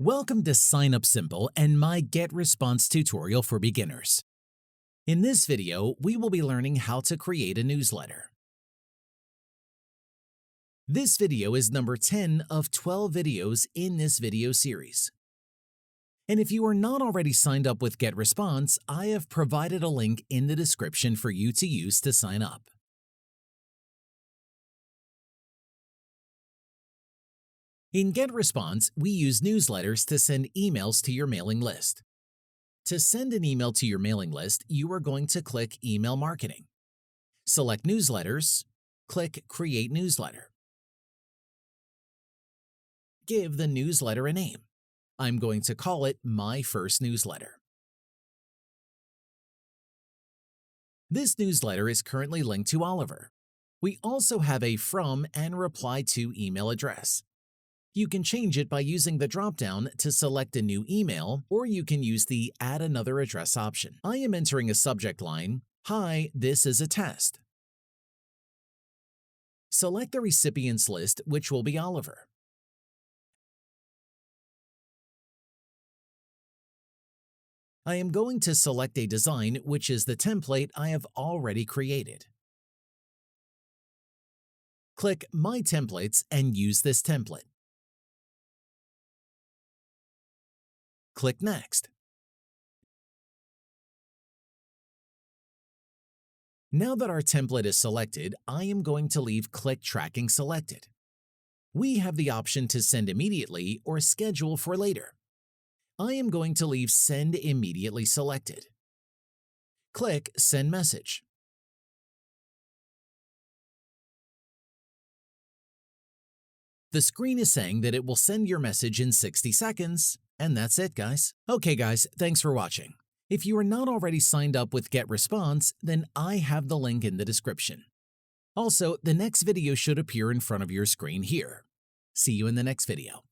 Welcome to Sign Up Simple and my GetResponse tutorial for beginners. In this video, we will be learning how to create a newsletter. This video is number 10 of 12 videos in this video series. And if you are not already signed up with GetResponse, I have provided a link in the description for you to use to sign up. In GetResponse, we use newsletters to send emails to your mailing list. To send an email to your mailing list, you are going to click Email Marketing. Select Newsletters, click Create Newsletter. Give the newsletter a name. I'm going to call it My First Newsletter. This newsletter is currently linked to Oliver. We also have a From and Reply To email address. You can change it by using the drop-down to select a new email, or you can use the Add Another Address option. I am entering a subject line, Hi, this is a test. Select the recipient's list, which will be Oliver. I am going to select a design, which is the template I have already created. Click My Templates and use this template. Click Next. Now that our template is selected, I am going to leave Click Tracking selected. We have the option to send immediately or schedule for later. I am going to leave Send Immediately selected. Click Send Message. The screen is saying that it will send your message in 60 seconds, and that's it, guys. Okay, guys, thanks for watching. If you are not already signed up with GetResponse, then I have the link in the description. Also, the next video should appear in front of your screen here. See you in the next video.